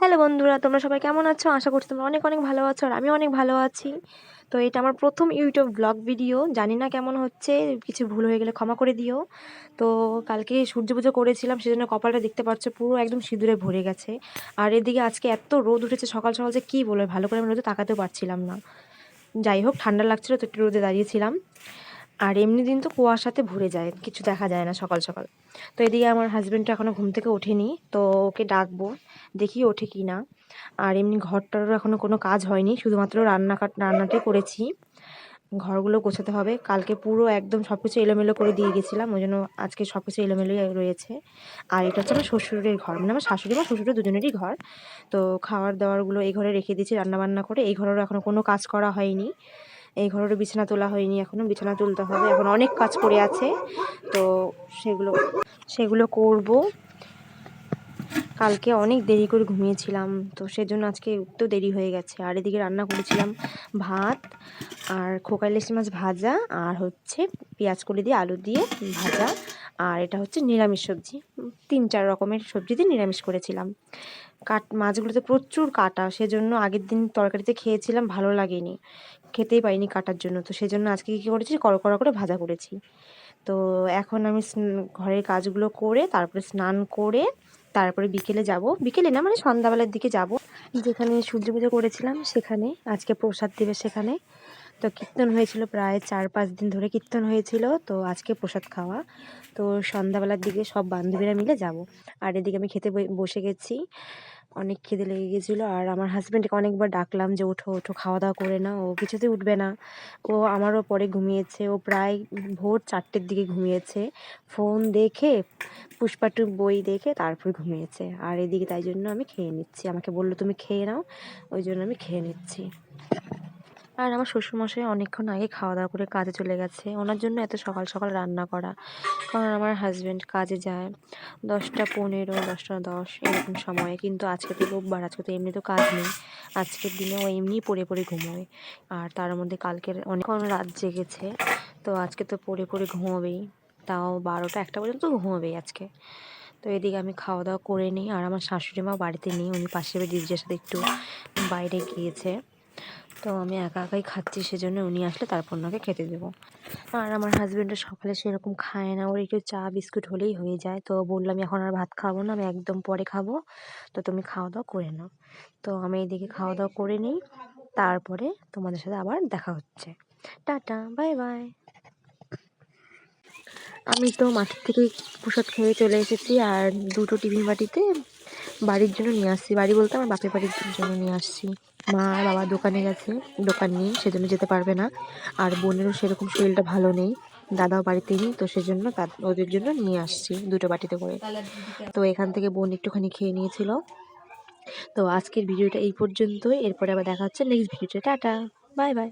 Hello বন্ধুরা, তোমরা সবাই কেমন আছো? আশা করছি তোমরা অনেক অনেক ভালো আছো, আর আমি অনেক ভালো আছি। তো এটা আমার প্রথম ইউটিউব ব্লগ ভিডিও, জানি না কেমন হচ্ছে, কিছু ভুল হয়ে গেলে ক্ষমা করে দিও। তো কালকে সূর্য পুজো করেছিলাম, সেজন্য কপালটা দেখতে পাচ্ছ পুরো একদম সিঁদুরে ভরে গেছে। আর এদিকে আজকে এত রোদ উঠেছে সকাল সকাল, যে কী বলে, ভালো করে আমি রোদে তাকাতেও পারছিলাম না। যাই হোক, ঠান্ডা লাগছিলো তো একটু রোদে দাঁড়িয়েছিলাম। আর এমনি দিন তো কুয়াশাতে ভরে যায়, কিছু দেখা যায় না সকাল সকাল। তো এদিকে আমার হাজব্যান্ডটা এখনও ঘুম থেকে ওঠেনি, তো ওকে ডাকবো, দেখি ওঠে কি না। আর এমনি ঘরটারও এখনও কোনো কাজ হয়নি, শুধুমাত্র রান্নাটাই করেছি। ঘরগুলো গোছাতে হবে, কালকে পুরো একদম সব কিছু এলোমেলো করে দিয়ে গেছিলাম, ওই জন্য আজকে সব কিছু এলোমেলোই রয়েছে। আর এটা হচ্ছে আমার শ্বশুরের ঘর, মানে আমার শাশুড়ি মা শ্বশুরের দুজনেরই ঘর। তো খাবার দাবারগুলো এই ঘরে রেখে দিয়েছি রান্নাবান্না করে। এই ঘরেরও এখনও কোনো কাজ করা হয়নি, এই ঘরেরও বিছানা তোলা হয়নি, এখনও বিছানা তুলতে হবে, এখন অনেক কাজ পড়ে আছে। তো সেগুলো সেগুলো করব। কালকে অনেক দেরি করে ঘুমিয়েছিলাম, তো সেজন্য আজকে উঠতেও দেরি হয়ে গেছে। আর এদিকে রান্না করেছিলাম ভাত আর খোকা ইলিশ মাছ ভাজা, আর হচ্ছে পেঁয়াজ কলি দিয়ে আলু দিয়ে ভাজা, আর এটা হচ্ছে নিরামিষ সবজি। 3-4 রকমের সবজি দিয়ে নিরামিষ করেছিলাম। মাছগুলোতে প্রচুর কাটা, সেজন্য আগের দিন তরকারিতে খেয়েছিলাম, ভালো লাগেনি, খেতেই পাইনি কাটার জন্য। তো সেজন্য আজকে কী করেছি, কড়া করে ভাজা করেছি। তো এখন আমি ঘরের কাজগুলো করে তারপরে স্নান করে তারপরে বিকেলে যাব, বিকেলে না মানে সন্ধ্যাবেলার দিকে যাব, যেখানে সূর্য পুজো করেছিলাম সেখানে। আজকে প্রসাদ দেবে সেখানে। তো কীর্তন হয়েছিল, প্রায় 4-5 দিন ধরে কীর্তন হয়েছিল, তো আজকে প্রসাদ খাওয়া। তো সন্ধ্যাবেলার দিকে সব বান্ধবীরা মিলে যাব। আর এদিকে আমি খেতে বসে গেছি, অনেক খিদে লেগে গেছিলো। আর আমার হাজব্যান্ডকে অনেকবার ডাকলাম যে ওঠো ওঠো, খাওয়া দাওয়া করে না, ও কিছুতেই উঠবে না। ও আমারও পরে ঘুমিয়েছে, ও প্রায় ভোর 4টের দিকে ঘুমিয়েছে, ফোন দেখে পুষ্পা 2 বই দেখে তারপর ঘুমিয়েছে। আর এদিকে তাই জন্য আমি খেয়ে নিচ্ছি, আমাকে বললো তুমি খেয়ে নাও, ওই জন্য আমি খেয়ে নিচ্ছি। আর আমার শ্বশুরমশাই অনেকক্ষণ আগে খাওয়া দাওয়া করে কাজে চলে গেছে, ওনার জন্য এত সকাল সকাল রান্না করা। কারণ আমার হাজব্যান্ড কাজে যায় 10টা 15, 10টা 10 এরকম সময়ে, কিন্তু আজকে তো রোববার, আজকে তো এমনি তো কাজ নেই, আজকের দিনে ও এমনিই পড়ে পড়ে ঘুমোয়। আর তার মধ্যে কালকের অনেকক্ষণ রাত জেগেছে, তো আজকে তো পড়ে পড়ে ঘুমোবেই, তাও 12টা 1টা পর্যন্ত ঘুমোবেই আজকে। তো এদিকে আমি খাওয়া দাওয়া করে নিই। আর আমার শাশুড়ি মা বাড়িতে নেই, উনি পাশের বাড়ির দিদির সাথে একটু বাইরে গিয়েছে, তো আমি একা একাই খাচ্ছি, সেজন্য উনি আসলে তারপর ওনাকে খেতে দেবো। আর আমার হাজব্যান্ডও সকালে সেরকম খায় না, ওর একটু চা বিস্কুট হলেই হয়ে যায়। তো বললাম এখন আর ভাত খাবো না, আমি একদম পরে খাবো, তো তুমি খাওয়া দাওয়া করে নাও। তো আমি এইদিকে খাওয়া দাওয়া করে নিই, তারপরে তোমাদের সাথে আবার দেখা হচ্ছে। Tata, bye bye. আমি তো মাঠের থেকে প্রসাদ খেয়ে চলে এসেছি, আর 2টো টিফিন বাটিতে বাড়ির জন্য নিয়ে আসছি, বাড়ি বলতে আমার বাপের বাড়ির জন্য নিয়ে আসছি। মা আর বাবা দোকানে গেছে, দোকান নেই সেজন্য যেতে পারবে না। আর বোনেরও সেরকম শরীরটা ভালো নেই, দাদাও বাড়িতে নেই, তো সেজন্য ওদের জন্য নিয়ে আসছি 2টো বাটিতে করে। তো এখান থেকে বোন একটুখানি খেয়ে নিয়েছিল। তো আজকের ভিডিওটা এই পর্যন্তই, এরপরে আবার দেখা হচ্ছে নেক্সট ভিডিওতে। Tata, bye bye.